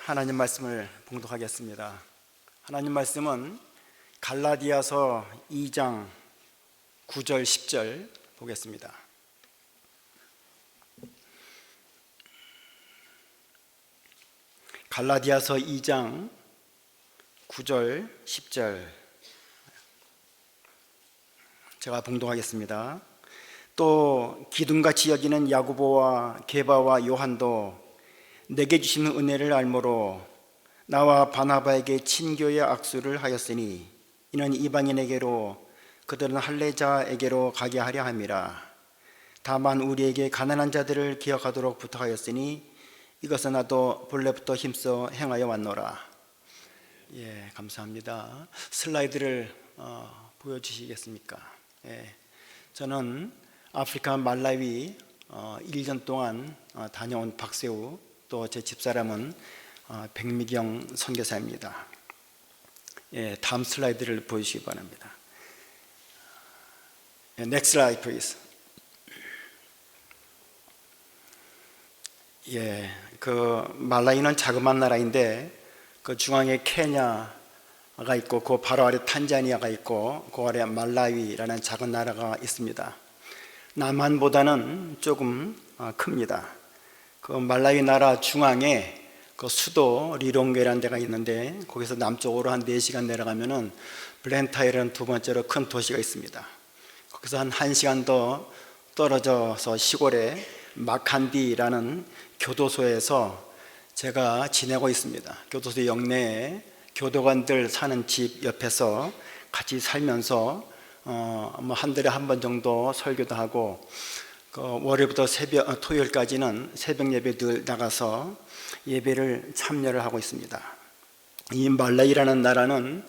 하나님 말씀을 봉독하겠습니다. 하나님 말씀은 갈라디아서 2장 9절 10절 보겠습니다. 갈라디아서 2장 9절 10절 제가 봉독하겠습니다. 또 기둥같이 여기는 야고보와 게바와 요한도 내게 주시는 은혜를 알므로 나와 바나바에게 친교의 악수를 하였으니 이는 이방인에게로 그들은 할례자에게로 가게 하려 함이라. 다만 우리에게 가난한 자들을 기억하도록 부탁하였으니 이것은 나도 본래부터 힘써 행하여 왔노라. 감사합니다. 슬라이드를 보여주시겠습니까? 저는 아프리카 말라위 1년 동안 다녀온 박세우, 또 제 집사람은 백미경 선교사입니다. 다음 슬라이드를 보여주시기 바랍니다. Next slide, please. 그 말라위는 자그마한 나라인데 그 중앙에 케냐가 있고 그 바로 아래 탄자니아가 있고 그 아래 말라위라는 작은 나라가 있습니다. 남한보다는 조금 큽니다. 그 말라위 나라 중앙에 그 수도 리롱게라는 데가 있는데 거기서 남쪽으로 한 4시간 내려가면은 블렌타이라는 두 번째로 큰 도시가 있습니다. 거기서 한 1시간 더 떨어져서 시골에 마칸디라는 교도소에서 제가 지내고 있습니다. 교도소 영내에 교도관들 사는 집 옆에서 같이 살면서 한 달에 한 번 정도 설교도 하고 월요일부터 토요일까지는 새벽 예배 늘 나가서 예배를 참여를 하고 있습니다. 이 말라위라는 나라는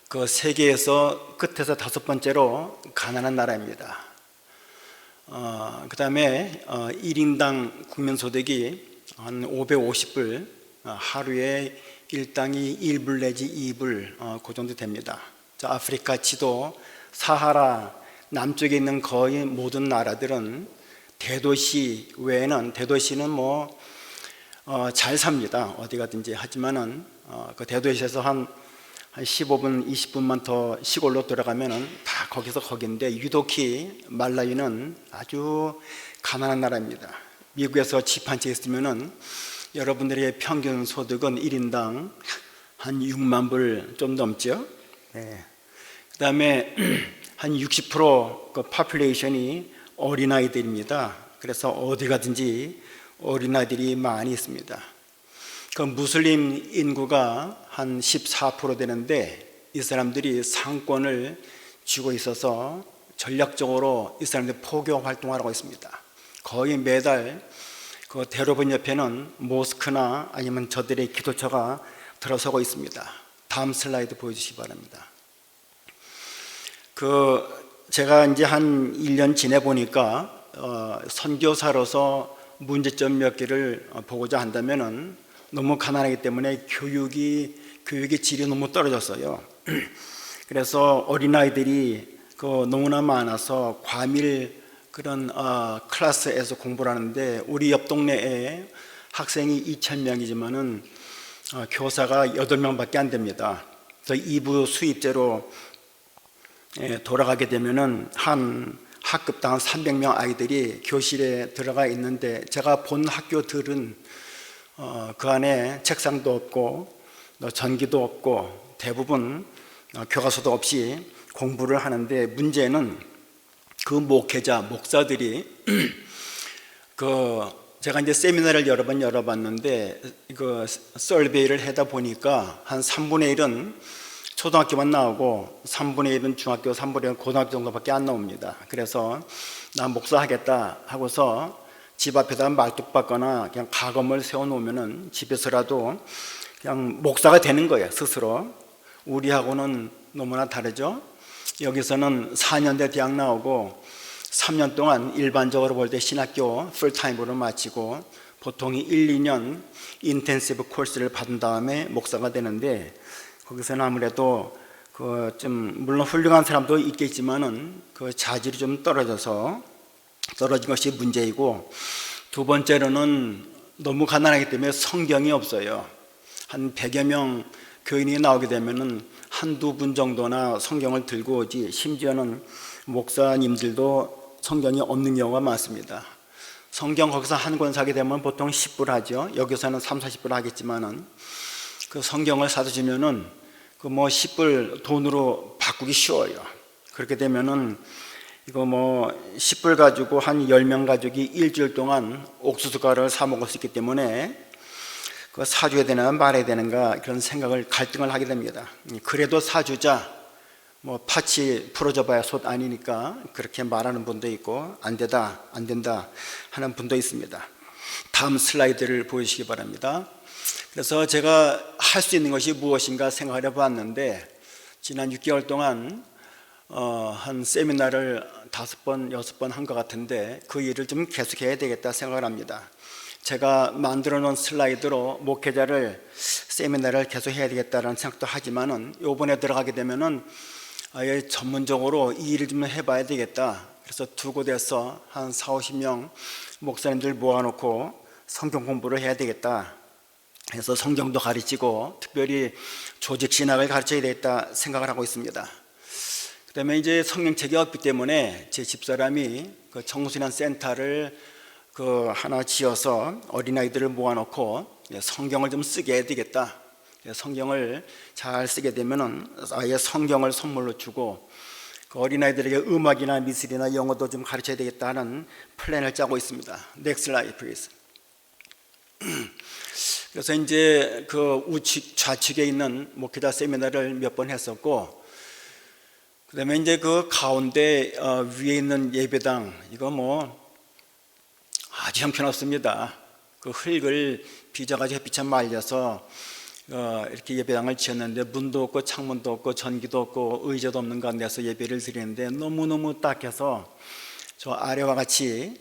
그 세계에서 끝에서 5번째로 가난한 나라입니다. 그 다음에 1인당 국민소득이 한 550불, 하루에 일당이 1불 내지 2불 그 정도 됩니다. 아프리카 지도 사하라 남쪽에 있는 거의 모든 나라들은 대도시 외에는, 대도시는 잘 삽니다. 어디 가든지. 하지만은 그 대도시에서 한 15분, 20분만 더 시골로 돌아가면은 다 거긴데 유독히 말라위는 아주 가난한 나라입니다. 미국에서 집 한 채 있으면은 여러분들의 평균 소득은 1인당 한 6만 불 좀 넘죠. 그 다음에 한 60%그 파퓰레이션이 어린아이들입니다. 그래서 어디 가든지 어린아이들이 많이 있습니다. 그 무슬림 인구가 한 14% 되는데 이 사람들이 상권을 쥐고 있어서 전략적으로 이 사람들이 포교 활동을 하고 있습니다. 거의 매달 그 대로변 옆에는 모스크나 아니면 저들의 기도처가 들어서고 있습니다. 다음 슬라이드 보여주시기 바랍니다. 제가 이제 한 1년 지내보니까 선교사로서 문제점 몇 개를 보고자 한다면은 너무 가난하기 때문에 교육의 질이 너무 떨어졌어요. 그래서 어린아이들이 너무나 많아서 과밀 그런 클래스에서 공부를 하는데 우리 옆 동네에 학생이 2,000명이지만은 교사가 8명밖에 안 됩니다. 그래서 2부 수입제로 돌아가게 되면은 한 학급당 300명 아이들이 교실에 들어가 있는데 제가 본 학교들은 그 안에 책상도 없고 전기도 없고 대부분 교과서도 없이 공부를 하는데 문제는 그 목사들이 제가 이제 세미나를 여러 번 열어봤는데 서베이를 하다 보니까 한 3분의 1은 초등학교만 나오고 3분의 1은 중학교, 3분의 1은 고등학교 정도밖에 안 나옵니다. 그래서 나 목사 하겠다 하고서 집 앞에다 말뚝 박거나 그냥 가검을 세워놓으면은 집에서라도 그냥 목사가 되는 거예요, 스스로. 우리하고는 너무나 다르죠. 여기서는 4년대 대학 나오고 3년 동안 일반적으로 볼 때 신학교 풀타임으로 마치고 보통 1, 2년 인텐시브 코스를 받은 다음에 목사가 되는데 거기서는 아무래도 물론 훌륭한 사람도 있겠지만은 자질이 좀 떨어진 것이 문제이고, 두 번째로는 너무 가난하기 때문에 성경이 없어요. 한 100여 명 교인이 나오게 되면은 한두 분 정도나 성경을 들고 오지, 심지어는 목사님들도 성경이 없는 경우가 많습니다. 성경 거기서 한 권 사게 되면 보통 10불 하죠. 여기서는 3, 40불 하겠지만은 그 성경을 사다 주면은 그 뭐 10불 돈으로 바꾸기 쉬워요. 그렇게 되면은 이거 뭐 10불 가지고 한 10명 가족이 일주일 동안 옥수수 가루를 사 먹을 수 있기 때문에 그거 사줘야 되나 말아야 되는가 그런 생각을 갈등을 하게 됩니다. 그래도 사주자, 뭐 파치 풀어줘 봐야 솥 아니니까 그렇게 말하는 분도 있고 안 된다 하는 분도 있습니다. 다음 슬라이드를 보여주시기 바랍니다. 그래서 제가 할 수 있는 것이 무엇인가 생각을 해봤는데, 지난 6개월 동안 한 세미나를 5번, 6번 한 것 같은데 그 일을 좀 계속해야 되겠다 생각을 합니다. 제가 만들어 놓은 슬라이드로 목회자를 세미나를 계속 해야 되겠다는 생각도 하지만은 요번에 들어가게 되면은 아예 전문적으로 이 일을 좀 해봐야 되겠다. 그래서 두 곳에서 한 4, 50명 목사님들 모아놓고 성경 공부를 해야 되겠다. 그래서 성경도 가르치고 특별히 조직 신학을 가르쳐야 되겠다 생각을 하고 있습니다. 그다음에 이제 성경책이 없기 때문에 제 집사람이 그 청소년 센터를 그 하나 지어서 어린아이들을 모아놓고 성경을 좀 쓰게 해야 되겠다. 성경을 잘 쓰게 되면은 아예 성경을 선물로 주고 그 어린아이들에게 음악이나 미술이나 영어도 좀 가르쳐야 되겠다 하는 플랜을 짜고 있습니다. Next slide, please. 그래서 이제 그 우측 좌측에 있는 목회자 세미나를 몇 번 했었고, 그다음에 이제 그 가운데 위에 있는 예배당, 이거 뭐 아주 형편없습니다. 그 흙을 빚어가지고 햇빛에 말려서 이렇게 예배당을 지었는데 문도 없고 창문도 없고 전기도 없고 의자도 없는 가운데서 예배를 드리는데 너무너무 딱해서 저 아래와 같이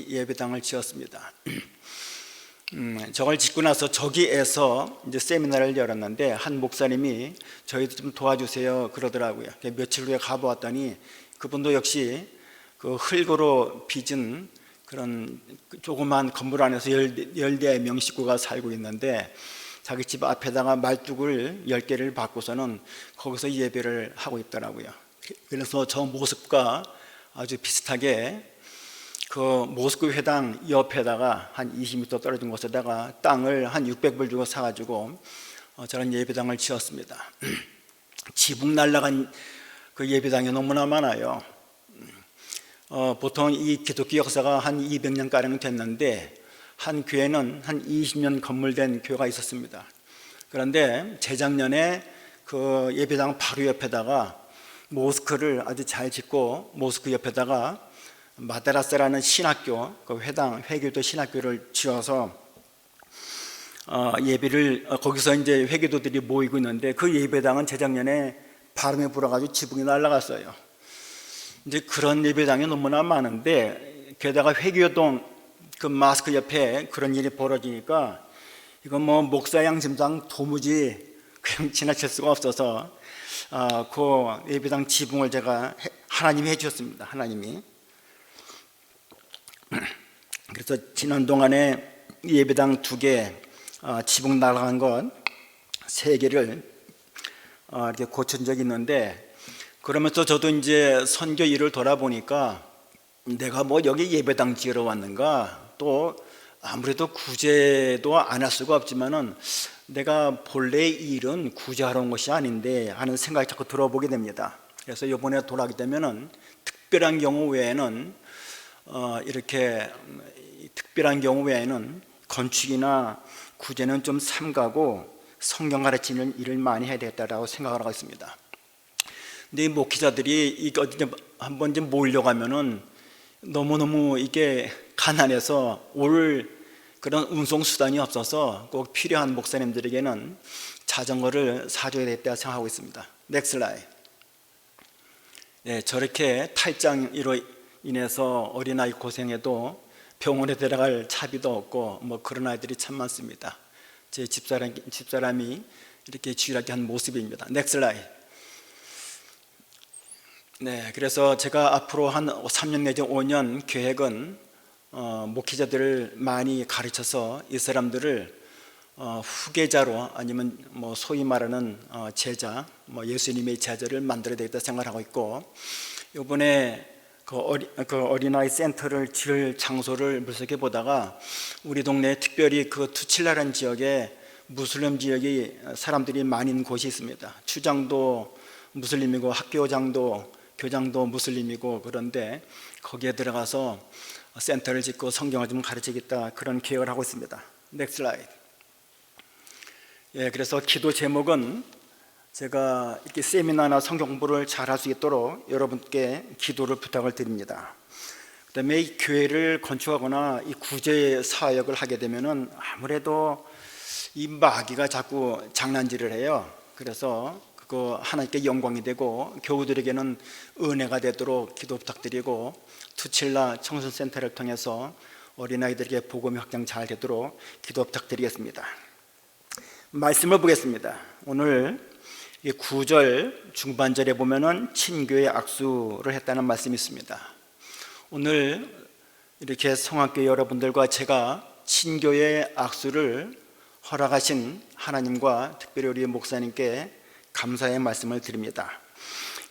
예배당을 지었습니다. 저걸 짓고 나서 저기에서 이제 세미나를 열었는데 한 목사님이 저희도 좀 도와주세요 그러더라고요. 며칠 후에 가보았더니 그분도 역시 그 흙으로 빚은 그런 조그만 건물 안에서 14명 식구가 살고 있는데 자기 집 앞에다가 말뚝을 10개를 받고서는 거기서 예배를 하고 있더라고요. 그래서 저 모습과 아주 비슷하게 그 모스크 회당 옆에다가 한 20m 떨어진 곳에다가 땅을 한 600불 주고 사가지고 저런 예배당을 지었습니다. 지붕 날라간 그 예배당이 너무나 많아요. 보통 이 기독교 역사가 한 200년가량 됐는데 한 교회는 한 20년 건물된 교회가 있었습니다. 그런데 재작년에 그 예배당 바로 옆에다가 모스크를 아주 잘 짓고 모스크 옆에다가 마드라스라는 신학교, 그 회교도 신학교를 지어서 예배를 거기서 이제 회교도들이 모이고 있는데 그 예배당은 재작년에 바람이 불어가지고 지붕이 날아갔어요. 이제 그런 예배당이 너무나 많은데 게다가 회교동 그 마스크 옆에 그런 일이 벌어지니까 이건 뭐 목사 양심상 도무지 그냥 지나칠 수가 없어서 그 예배당 지붕을 제가 하나님이 해주셨습니다. 하나님이. 그래서 지난 동안에 예배당 2개 지붕 날아간 것 3개를 이렇게 고친 적이 있는데, 그러면서 저도 이제 선교 일을 돌아보니까 내가 뭐 여기 예배당 지으러 왔는가, 또 아무래도 구제도 안 할 수가 없지만은 내가 본래 일은 구제하러 온 것이 아닌데 하는 생각이 자꾸 들어보게 됩니다. 그래서 이번에 돌아가게 되면은 특별한 경우 외에는 이렇게 특별한 경우 외에는 건축이나 구제는 좀 삼가고 성경 가르치는 일을 많이 해야 되겠다라고 생각을 하고 있습니다. 근데 이 목회자들이 이거 한번 좀 모이려가면은 너무너무 이게 가난해서 올 그런 운송 수단이 없어서 꼭 필요한 목사님들에게는 자전거를 사줘야 되겠다 생각하고 있습니다. 넥슬 라이. 네, 저렇게 탈장으로 인해서 어린아이 고생해도 병원에 데려갈 차비도 없고 뭐 그런 아이들이 참 많습니다. 제 집사람이 이렇게 주일하게 한 모습입니다. 넥슬 라이. 네, 그래서 제가 앞으로 한 3년 내지 5년 계획은 목회자들을 많이 가르쳐서 이 사람들을 후계자로 아니면 뭐 소위 말하는 제자, 예수님의 제자를 만들어야 되겠다 생각하고 있고, 이번에 그 어린아이 센터를 지을 장소를 물색해 보다가 우리 동네에 특별히 그 투칠라라는 지역에 무슬림 지역이 사람들이 많은 곳이 있습니다. 추장도 무슬림이고 학교장도 교장도 무슬림이고, 그런데 거기에 들어가서 센터를 짓고 성경을 좀 가르치겠다, 그런 계획을 하고 있습니다. 넥스트 슬라이드. 그래서 기도 제목은 제가 이렇게 세미나나 성경 공부를 잘 할 수 있도록 여러분께 기도를 부탁을 드립니다. 그 다음에 이 교회를 건축하거나 이 구제 사역을 하게 되면은 아무래도 이 마귀가 자꾸 장난질을 해요. 그래서 그거 하나님께 영광이 되고 교우들에게는 은혜가 되도록 기도 부탁드리고, 투칠라 청소년센터를 통해서 어린아이들에게 복음이 확장 잘 되도록 기도 부탁드리겠습니다. 말씀을 보겠습니다. 오늘 9절 중반절에 보면은 친교의 악수를 했다는 말씀이 있습니다. 오늘 이렇게 성악교회 여러분들과 제가 친교의 악수를 허락하신 하나님과 특별히 우리 목사님께 감사의 말씀을 드립니다.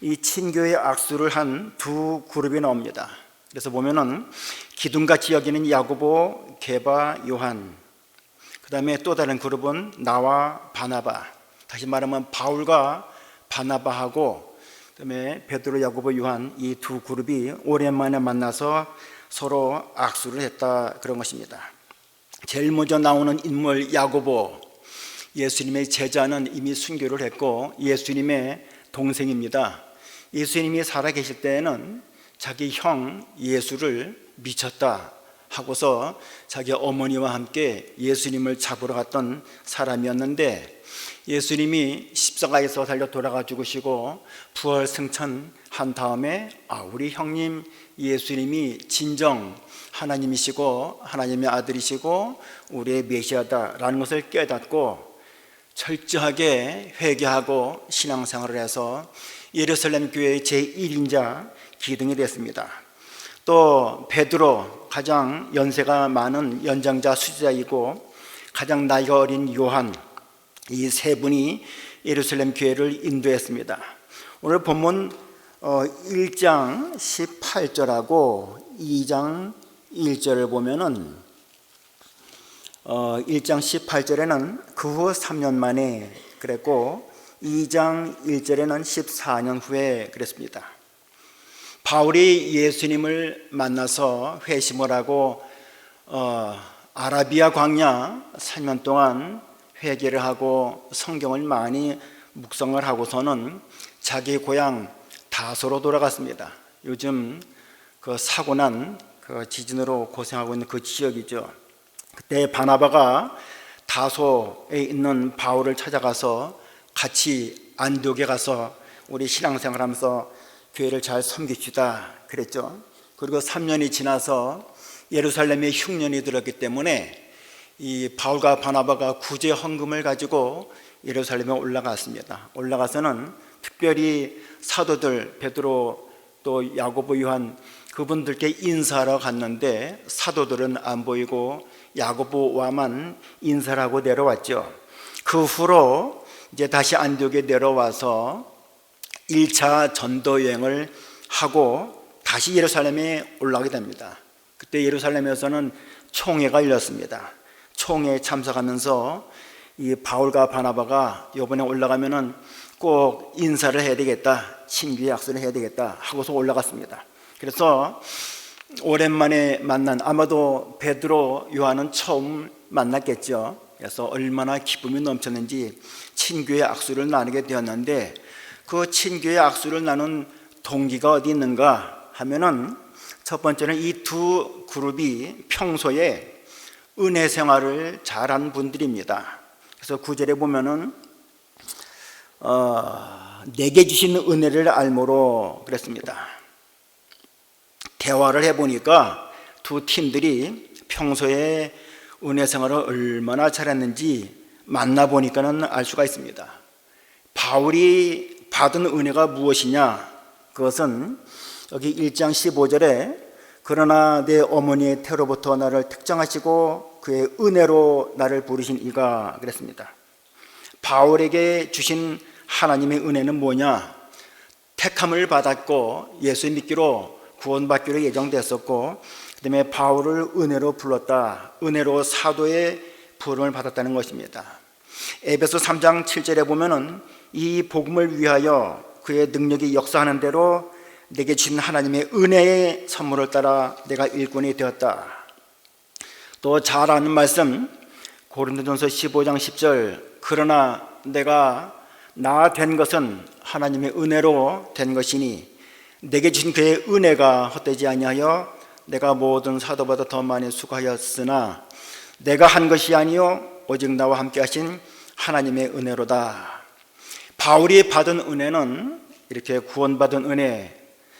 이 친교의 악수를 한 두 그룹이 나옵니다. 그래서 보면은 기둥같이 여기는 야고보, 게바, 요한, 그 다음에 또 다른 그룹은 나와 바나바, 다시 말하면 바울과 바나바하고 그 다음에 베드로, 야고보, 요한, 이 두 그룹이 오랜만에 만나서 서로 악수를 했다, 그런 것입니다. 제일 먼저 나오는 인물 야고보, 예수님의 제자는 이미 순교를 했고 예수님의 동생입니다. 예수님이 살아계실 때에는 자기 형 예수를 미쳤다 하고서 자기 어머니와 함께 예수님을 잡으러 갔던 사람이었는데, 예수님이 십자가에서 달려 돌아가 죽으시고 부활 승천한 다음에 우리 형님 예수님이 진정 하나님이시고 하나님의 아들이시고 우리의 메시아다라는 것을 깨닫고 철저하게 회개하고 신앙생활을 해서 예루살렘 교회의 제1인자 기둥이 됐습니다. 또 베드로, 가장 연세가 많은 연장자 수지자이고 가장 나이가 어린 요한, 이 세 분이 예루살렘 교회를 인도했습니다. 오늘 본문 1장 18절하고 2장 1절을 보면은 1장 18절에는 그 후 3년 만에 그랬고 2장 1절에는 14년 후에 그랬습니다. 바울이 예수님을 만나서 회심을 하고 아라비아 광야 3년 동안 회개를 하고 성경을 많이 묵상을 하고서는 자기 고향 다소로 돌아갔습니다. 요즘 그 사고 난 그 지진으로 고생하고 있는 그 지역이죠. 그때 바나바가 다소에 있는 바울을 찾아가서 같이 안디옥에 가서 우리 신앙생활하면서 교회를 잘 섬깁시다 그랬죠. 그리고 3년이 지나서 예루살렘에 흉년이 들었기 때문에 이 바울과 바나바가 구제 헌금을 가지고 예루살렘에 올라갔습니다. 올라가서는 특별히 사도들 베드로 또 야고보, 요한 그분들께 인사하러 갔는데 사도들은 안 보이고 야고보와만 인사를 하고 내려왔죠. 그 후로 이제 다시 안디옥에 내려와서 1차 전도 여행을 하고 다시 예루살렘에 올라가게 됩니다. 그때 예루살렘에서는 총회가 열렸습니다. 총회에 참석하면서 이 바울과 바나바가 이번에 올라가면은 꼭 인사를 해야 되겠다, 친교의 악수를 해야 되겠다 하고서 올라갔습니다. 그래서 오랜만에 만난, 아마도 베드로, 요한은 처음 만났겠죠. 그래서 얼마나 기쁨이 넘쳤는지 친교의 악수를 나누게 되었는데, 그 친교의 악수를 나눈 동기가 어디 있는가 하면은 첫 번째는 이 두 그룹이 평소에 은혜 생활을 잘한 분들입니다. 그래서 9절에 보면은 내게 주신 은혜를 알므로 그랬습니다. 대화를 해보니까 두 팀들이 평소에 은혜 생활을 얼마나 잘했는지 만나보니까는 알 수가 있습니다. 바울이 받은 은혜가 무엇이냐? 그것은 여기 1장 15절에 그러나 내 어머니의 태로부터 나를 특정하시고 그의 은혜로 나를 부르신 이가, 그랬습니다. 바울에게 주신 하나님의 은혜는 뭐냐? 택함을 받았고 예수 믿기로 구원받기로 예정됐었고, 그 다음에 바울을 은혜로 불렀다. 은혜로 사도의 부름을 받았다는 것입니다. 에베소 3장 7절에 보면은 이 복음을 위하여 그의 능력이 역사하는 대로 내게 주신 하나님의 은혜의 선물을 따라 내가 일꾼이 되었다. 또 잘 아는 말씀 고린도전서 15장 10절, 그러나 내가 나 된 것은 하나님의 은혜로 된 것이니 내게 주신 그의 은혜가 헛되지 아니하여 내가 모든 사도보다 더 많이 수고하였으나 내가 한 것이 아니요 오직 나와 함께 하신 하나님의 은혜로다. 바울이 받은 은혜는 이렇게 구원받은 은혜,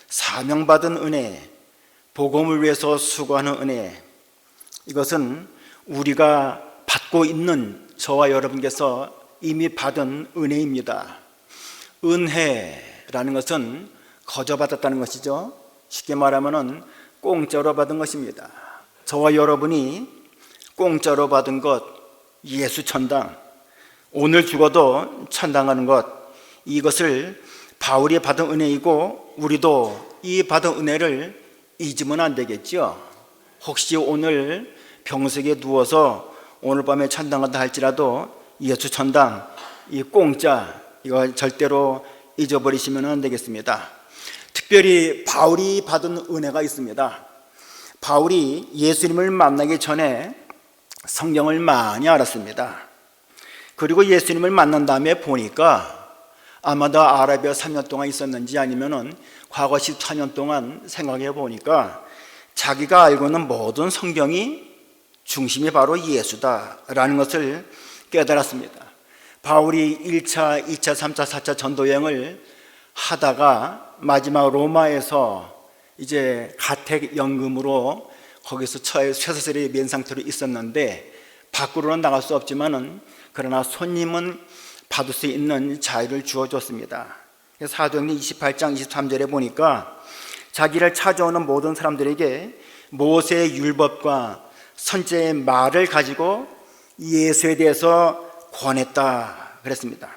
사명받은 은혜, 복음을 위해서 수고하는 은혜, 이것은 우리가 받고 있는 저와 여러분께서 이미 받은 은혜입니다. 은혜라는 것은 거저 받았다는 것이죠. 쉽게 말하면 공짜로 받은 것입니다. 저와 여러분이 공짜로 받은 것, 예수 천당, 오늘 죽어도 천당 가는 것, 이것을 바울이 받은 은혜이고 우리도 이 받은 은혜를 잊으면 안 되겠죠. 혹시 오늘 병석에 누워서 오늘 밤에 천당 간다 할지라도 예수 천당, 이 공짜, 이거 절대로 잊어버리시면 안 되겠습니다. 특별히 바울이 받은 은혜가 있습니다. 바울이 예수님을 만나기 전에 성경을 많이 알았습니다. 그리고 예수님을 만난 다음에 보니까 아마도 아라비아 3년 동안 있었는지 아니면은 과거 14년 동안 생각해 보니까 자기가 알고 있는 모든 성경이 중심이 바로 예수다라는 것을 깨달았습니다. 바울이 1차, 2차, 3차, 4차 전도여행을 하다가 마지막 로마에서 이제 가택연금으로 거기서 쇠사슬에 맨 상태로 있었는데 밖으로는 나갈 수 없지만은 그러나 손님은 받을 수 있는 자유를 주어줬습니다. 사도행전 28장 23절에 보니까 자기를 찾아오는 모든 사람들에게 모세의 율법과 선지자의 말을 가지고 예수에 대해서 권했다 그랬습니다.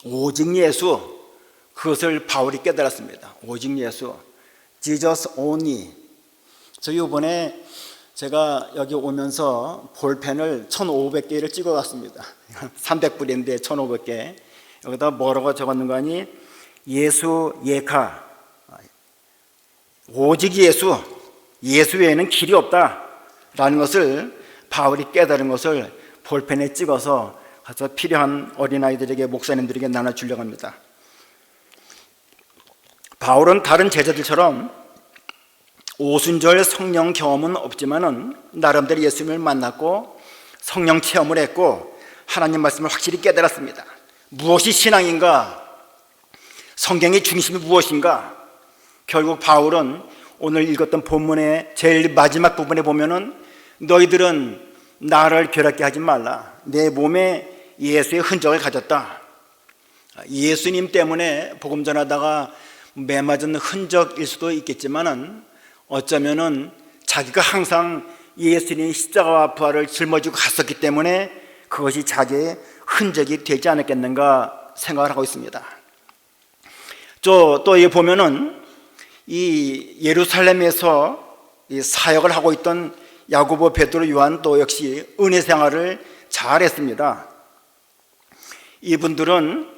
오직 예수, 그것을 바울이 깨달았습니다. 오직 예수, Jesus only. 저 이번에 제가 여기 오면서 볼펜을 1,500개를 찍어갔습니다. 300불인데 1,500개. 여기다 뭐라고 적었는가 하니 예수 예카, 오직 예수, 예수 외에는 길이 없다 라는 것을 바울이 깨달은 것을 볼펜에 찍어서 가서 필요한 어린아이들에게, 목사님들에게 나눠주려고 합니다. 바울은 다른 제자들처럼 오순절 성령 경험은 없지만은 나름대로 예수님을 만났고 성령 체험을 했고 하나님 말씀을 확실히 깨달았습니다. 무엇이 신앙인가? 성경의 중심이 무엇인가? 결국 바울은 오늘 읽었던 본문의 제일 마지막 부분에 보면은 너희들은 나를 괴롭게 하지 말라. 내 몸에 예수의 흔적을 가졌다. 예수님 때문에 복음 전하다가 매맞은 흔적일 수도 있겠지만은 어쩌면은 자기가 항상 예수님의 십자가와 부활을 짊어지고 갔었기 때문에 그것이 자기의 흔적이 되지 않았겠는가 생각을 하고 있습니다. 또 여기 보면은 이 예루살렘에서 이 사역을 하고 있던 야고보, 베드로, 요한도 역시 은혜 생활을 잘했습니다. 이분들은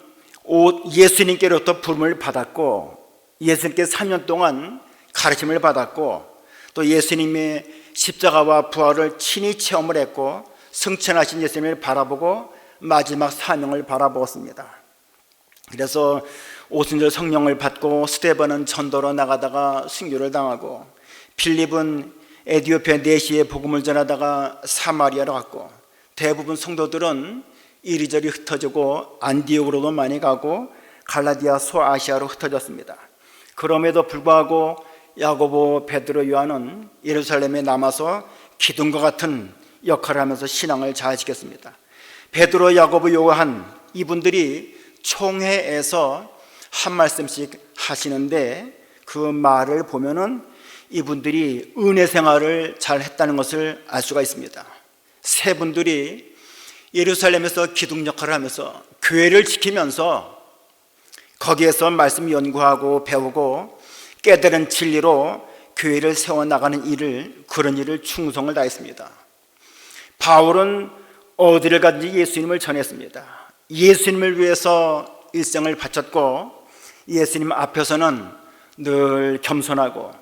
예수님께로부터 부름을 받았고 예수님께 3년 동안 가르침을 받았고 또 예수님의 십자가와 부활을 친히 체험을 했고 승천하신 예수님을 바라보고 마지막 사명을 바라보았습니다. 그래서 오순절 성령을 받고 스데반은 전도로 나가다가 순교를 당하고 필립은 에디오피아 내시에 복음을 전하다가 사마리아로 갔고 대부분 성도들은 이리저리 흩어지고 안디옥으로도 많이 가고 갈라디아 소아시아로 흩어졌습니다. 그럼에도 불구하고 야고보, 베드로, 요한은 예루살렘에 남아서 기둥과 같은 역할을 하면서 신앙을 잘 지켰습니다. 베드로, 야고보, 요한 이분들이 총회에서 한 말씀씩 하시는데 그 말을 보면은 이분들이 은혜 생활을 잘 했다는 것을 알 수가 있습니다. 세 분들이 예루살렘에서 기둥 역할을 하면서 교회를 지키면서 거기에서 말씀 연구하고 배우고 깨달은 진리로 교회를 세워나가는 그런 일을 충성을 다했습니다. 바울은 어디를 가든지 예수님을 전했습니다. 예수님을 위해서 일생을 바쳤고 예수님 앞에서는 늘 겸손하고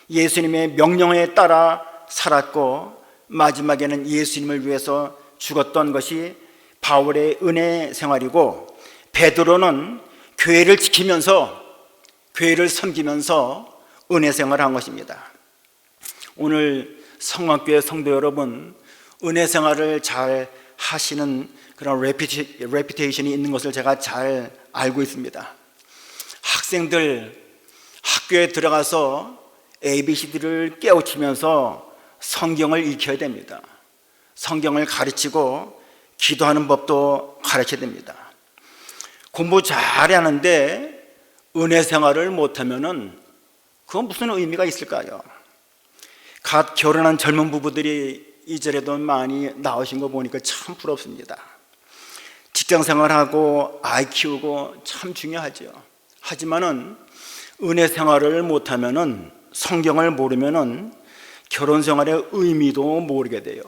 예수님의 명령에 따라 살았고 마지막에는 예수님을 위해서 죽었던 것이 바울의 은혜 생활이고, 베드로는 교회를 지키면서 교회를 섬기면서 은혜 생활을 한 것입니다. 오늘 성황교회 성도 여러분, 은혜 생활을 잘 하시는 그런 레피테이션이 있는 것을 제가 잘 알고 있습니다. 학생들 학교에 들어가서 ABCD를 깨우치면서 성경을 익혀야 됩니다. 성경을 가르치고 기도하는 법도 가르쳐야 됩니다. 공부 잘하는데 은혜 생활을 못하면은 그건 무슨 의미가 있을까요? 갓 결혼한 젊은 부부들이 이절에도 많이 나오신 거 보니까 참 부럽습니다. 직장 생활하고 아이 키우고 참 중요하죠. 하지만은 은혜 생활을 못하면은, 성경을 모르면은 결혼 생활의 의미도 모르게 돼요.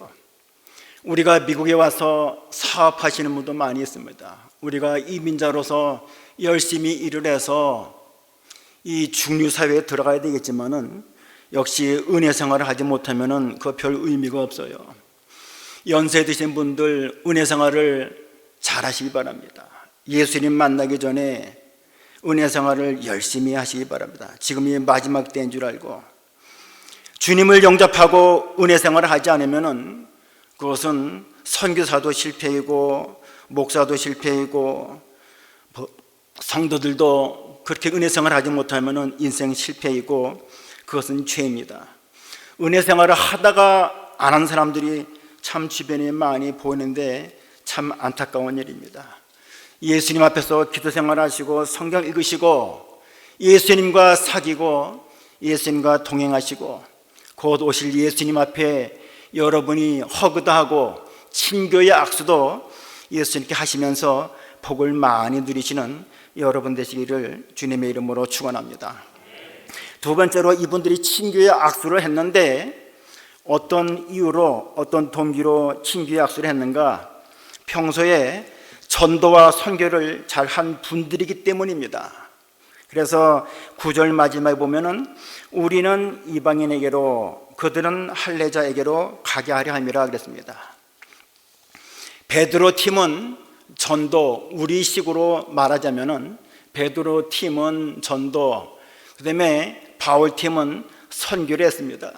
우리가 미국에 와서 사업하시는 분도 많이 있습니다. 우리가 이민자로서 열심히 일을 해서 이 중류사회에 들어가야 되겠지만은 역시 은혜 생활을 하지 못하면은 그 별 의미가 없어요. 연세 드신 분들 은혜 생활을 잘 하시기 바랍니다. 예수님 만나기 전에 은혜 생활을 열심히 하시기 바랍니다. 지금이 마지막 때인 줄 알고 주님을 영접하고 은혜 생활을 하지 않으면은 그것은 선교사도 실패이고 목사도 실패이고 성도들도 그렇게 은혜 생활을 하지 못하면은 인생 실패이고 그것은 죄입니다. 은혜 생활을 하다가 안 한 사람들이 참 주변에 많이 보이는데 참 안타까운 일입니다. 예수님 앞에서 기도 생활하시고 성경 읽으시고 예수님과 사귀고 예수님과 동행하시고 곧 오실 예수님 앞에 여러분이 허그도하고 친교의 악수도 예수님께 하시면서 복을 많이 누리시는 여러분 되시기를 주님의 이름으로 축원합니다. 두 번째로, 이분들이 친교의 악수를 했는데 어떤 이유로, 어떤 동기로 친교의 악수를 했는가? 평소에 전도와 선교를 잘한 분들이기 때문입니다. 그래서 9절 마지막에 보면은 우리는 이방인에게로 그들은 할례자에게로 가게 하려 함이라 그랬습니다. 베드로 팀은 전도, 우리식으로 말하자면은 베드로 팀은 전도, 그 다음에 바울 팀은 선교를 했습니다.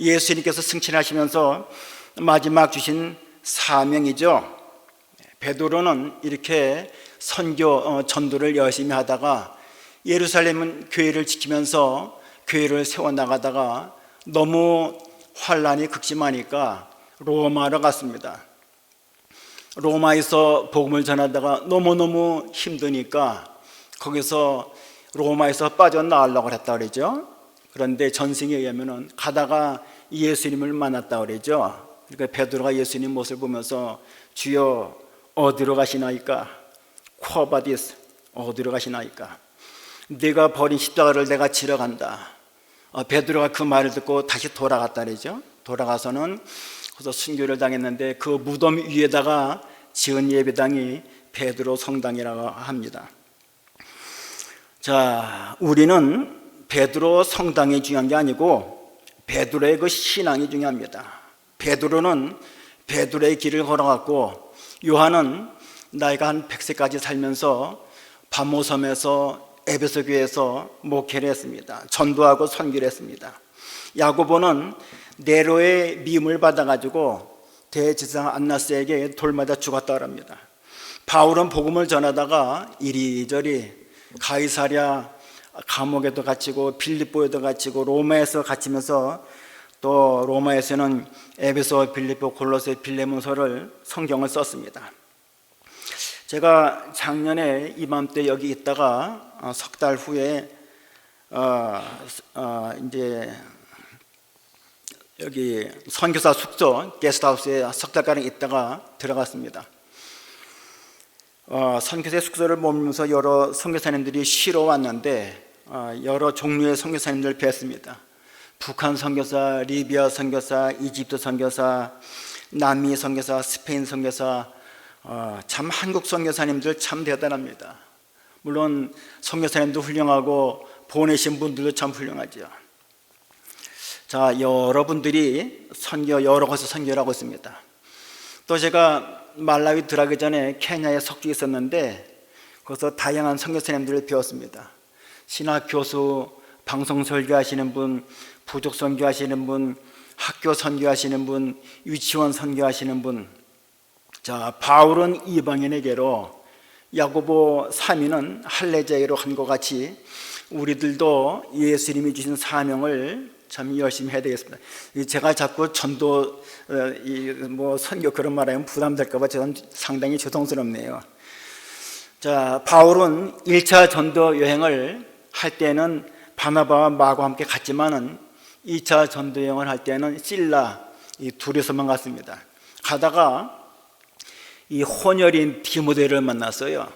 예수님께서 승천하시면서 마지막 주신 사명이죠. 베드로는 이렇게 선교, 전도를 열심히 하다가 예루살렘은 교회를 지키면서 교회를 세워나가다가 너무 환란이 극심하니까 로마로 갔습니다. 로마에서 복음을 전하다가 너무너무 힘드니까 거기서 로마에서 빠져나가려고 했다 그러죠. 그런데 전승에 의하면은 가다가 예수님을 만났다 그러죠. 그러니까 베드로가 예수님 모습을 보면서 주여 어디로 가시나이까? 쿼바디스, 어디로 가시나이까? 네가 버린 십자가를 내가 지러 간다. 베드로가 그 말을 듣고 다시 돌아갔다 그러죠. 돌아가서는 그래서 순교를 당했는데 그 무덤 위에다가 지은 예배당이 베드로 성당이라고 합니다. 자, 우리는 베드로 성당이 중요한 게 아니고 베드로의 그 신앙이 중요합니다. 베드로는 베드로의 길을 걸어갔고 요한은 나이가 한 100세까지 살면서 바모섬에서 에베소 교회에서 목회를 했습니다. 전도하고 선교를 했습니다. 야고보는 네로의 미움을 받아가지고 대제사장 안나스에게 돌맞아 죽었다고 합니다. 바울은 복음을 전하다가 이리저리 가이사랴 감옥에도 갇히고 빌립보에도 갇히고 로마에서 갇히면서 또 로마에서는 에베소, 빌립보, 골로새, 빌레몬서를 성경을 썼습니다. 제가 작년에 이맘때 여기 있다가 석 달 후에 이제 여기 선교사 숙소 게스트하우스에 석 달가량 있다가 들어갔습니다. 선교사 숙소를 머물면서 여러 선교사님들이 쉬러 왔는데 여러 종류의 선교사님들을 뵀습니다. 북한 선교사, 리비아 선교사, 이집트 선교사, 남미 선교사, 스페인 선교사, 참 한국 선교사님들 참 대단합니다. 물론 선교사님도 훌륭하고 보내신 분들도 참 훌륭하죠. 자, 여러분들이 여러 곳에서 선교를 하고 있습니다. 또 제가 말라위 들어가기 전에 케냐에 석주 있었는데 거기서 다양한 선교사님들을 배웠습니다. 신학 교수, 방송 설교하시는 분, 부족 선교하시는 분, 학교 선교하시는 분, 유치원 선교하시는 분. 자, 바울은 이방인에게로, 야고보 3위는 할례자에게로 한 것 같이 우리들도 예수님이 주신 사명을 참 열심히 해야 되겠습니다. 제가 자꾸 전도, 선교 그런 말하면 부담될까봐 저는 상당히 죄송스럽네요. 자, 바울은 1차 전도 여행을 할 때는 바나바와 마과 함께 갔지만은 2차 전도 여행을 할 때는 실라 이 둘이서만 갔습니다. 가다가 이 혼혈인 디모데를 만났어요.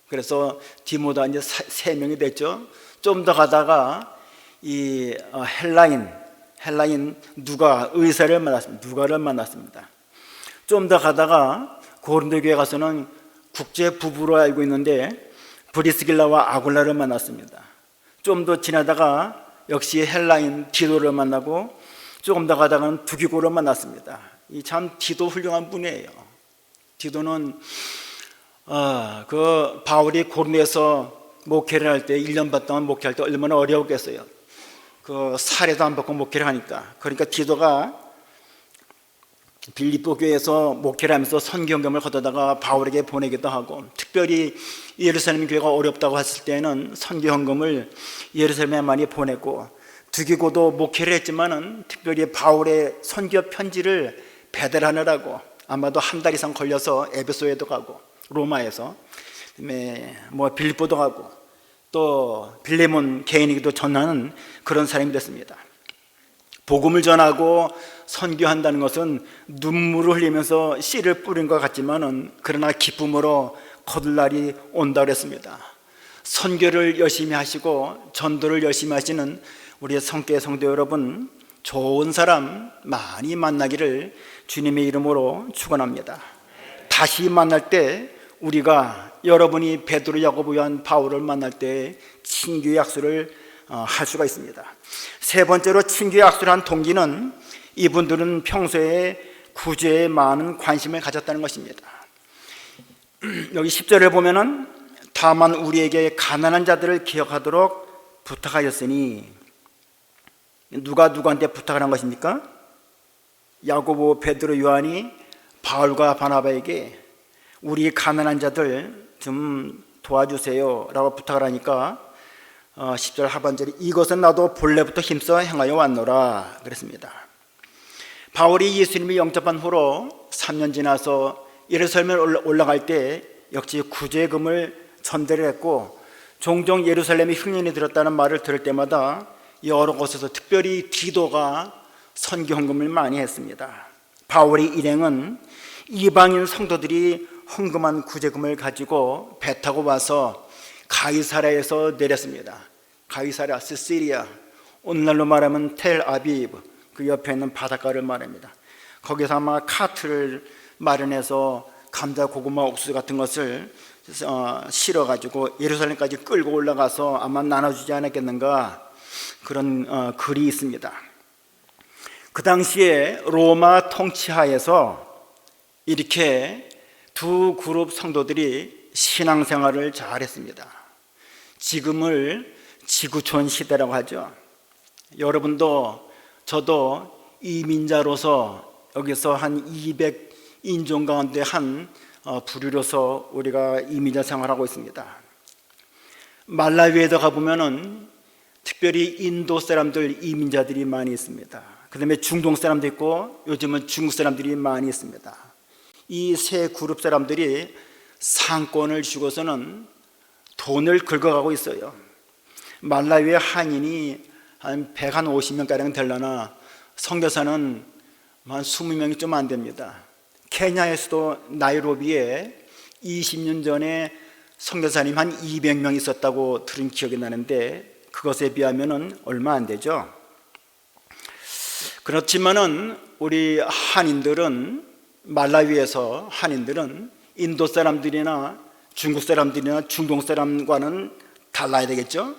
그래서 디모데가 이제 3명이 됐죠. 좀 더 가다가 이 헬라인 누가 의사를 만났습니다. 누가를 만났습니다. 좀 더 가다가 고린도 교회 가서는 국제 부부로 알고 있는데 브리스길라와 아굴라를 만났습니다. 좀 더 지나다가 역시 헬라인 디도를 만나고 조금 더 가다가는 두기고를 만났습니다. 이 참 디도 훌륭한 분이에요. 디도는 그 바울이 고린도에서 목회를 할 때 1년 반 동안 목회할 때 얼마나 어려웠겠어요. 그 사례도 안 받고 목회를 하니까. 그러니까 디도가 빌립보 교회에서 목회를 하면서 선교경험을 거두다가 바울에게 보내기도 하고, 특별히 예루살렘 교회가 어렵다고 했을 때는 선교헌금을 예루살렘에 많이 보내고, 두기고도 목회를 했지만은 특별히 바울의 선교 편지를 배달하느라고 아마도 한 달 이상 걸려서 에베소에도 가고 로마에서 빌립보도 가고 또 빌레몬 개인에게도 전하는 그런 사람이 됐습니다. 복음을 전하고 선교한다는 것은 눈물을 흘리면서 씨를 뿌린 것 같지만은 그러나 기쁨으로 거둘 날이 온다고 그랬습니다. 선교를 열심히 하시고 전도를 열심히 하시는 우리 성교회 성도 여러분, 좋은 사람 많이 만나기를 주님의 이름으로 축원합니다. 다시 만날 때 우리가 여러분이 베드로, 야고보, 요한, 바울을 만날 때 친교 약수를 할 수가 있습니다. 세 번째로 친교 약수를 한 동기는 이분들은 평소에 구제에 많은 관심을 가졌다는 것입니다. 여기 10절에 보면은 다만 우리에게 가난한 자들을 기억하도록 부탁하였으니, 누가 누구한테 부탁을 한 것입니까? 야고보, 베드로, 요한이 바울과 바나바에게 우리 가난한 자들 좀 도와주세요 라고 부탁을 하니까 10절 하반절에 이것은 나도 본래부터 힘써 행하여 왔노라 그랬습니다. 바울이 예수님이 영접한 후로 3년 지나서 예루살렘에 올라갈 때 역시 구제금을 전대를 했고, 종종 예루살렘에 흉년이 들었다는 말을 들을 때마다 여러 곳에서 특별히 디도가 선교헌금을 많이 했습니다. 바울의 일행은 이방인 성도들이 헌금한 구제금을 가지고 배 타고 와서 가이사랴에서 내렸습니다. 가이사랴, 시리아, 오늘날로 말하면 텔아비브, 그 옆에 있는 바닷가를 말합니다. 거기서 아마 카트를 마련해서 감자, 고구마, 옥수수 같은 것을 실어가지고 예루살렘까지 끌고 올라가서 아마 나눠주지 않았겠는가, 그런 글이 있습니다. 그 당시에 로마 통치하에서 이렇게 두 그룹 성도들이 신앙생활을 잘했습니다. 지금을 지구촌 시대라고 하죠. 여러분도 저도 이민자로서 여기서 한 200인종 가운데 한 부류로서 우리가 이민자 생활하고 있습니다. 말라위에도 가보면은 특별히 인도 사람들, 이민자들이 많이 있습니다. 그 다음에 중동 사람도 있고 요즘은 중국 사람들이 많이 있습니다. 이 세 그룹 사람들이 상권을 주고서는 돈을 긁어가고 있어요. 말라위의 한인이 한 150명가량 되려나 선교사는 한 20명이 좀 안 됩니다. 케냐의 수도 나이로비에 20년 전에 선교사님 한 200명 있었다고 들은 기억이 나는데 그것에 비하면 얼마 안 되죠. 그렇지만은 우리 한인들은, 말라위에서 한인들은 인도 사람들이나 중국 사람들이나 중동 사람과는 달라야 되겠죠.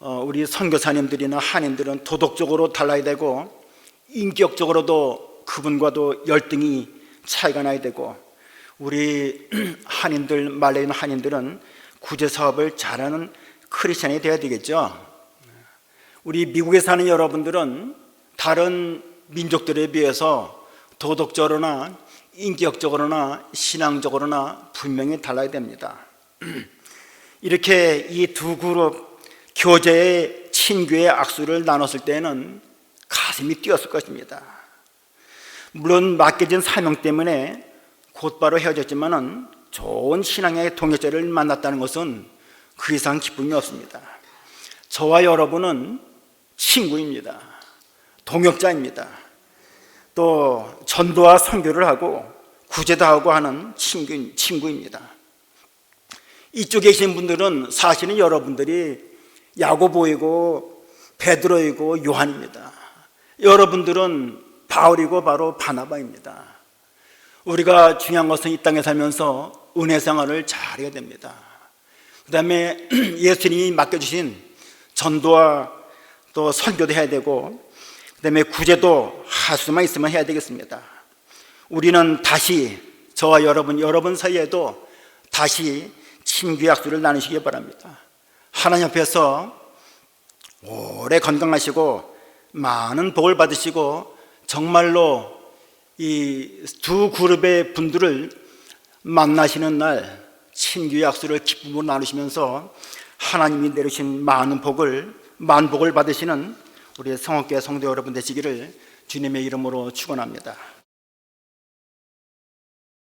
우리 선교사님들이나 한인들은 도덕적으로 달라야 되고 인격적으로도 그분과도 열등이 차이가 나야 되고, 우리 한인들, 말레이 한인들은 구제 사업을 잘하는 크리스천이 되어야 되겠죠. 우리 미국에 사는 여러분들은 다른 민족들에 비해서 도덕적으로나 인격적으로나 신앙적으로나 분명히 달라야 됩니다. 이렇게 이 두 그룹 교제의 친교의 악수를 나눴을 때는 가슴이 뛰었을 것입니다. 물론 맡겨진 사명 때문에 곧바로 헤어졌지만은 좋은 신앙의 동역자를 만났다는 것은 그 이상 기쁨이 없습니다. 저와 여러분은 친구입니다. 동역자입니다. 또 전도와 선교를 하고 구제도 하고 하는 친구입니다. 이쪽에 계신 분들은 사실은 여러분들이 야고보이고 베드로이고 요한입니다. 여러분들은 바울이고 바로 바나바입니다. 우리가 중요한 것은 이 땅에 살면서 은혜 생활을 잘해야 됩니다. 그 다음에 예수님이 맡겨주신 전도와 또 선교도 해야 되고, 그 다음에 구제도 할 수만 있으면 해야 되겠습니다. 우리는 다시, 저와 여러분 사이에도 다시 친구의 약속을 나누시기 바랍니다. 하나님 앞에서 오래 건강하시고 많은 복을 받으시고 정말로 이 두 그룹의 분들을 만나시는 날 친구의 약속을 기쁨으로 나누시면서 하나님이 내리신 많은 복을, 만복을 받으시는 우리 성업교회 성도 여러분 되시기를 주님의 이름으로 축원합니다.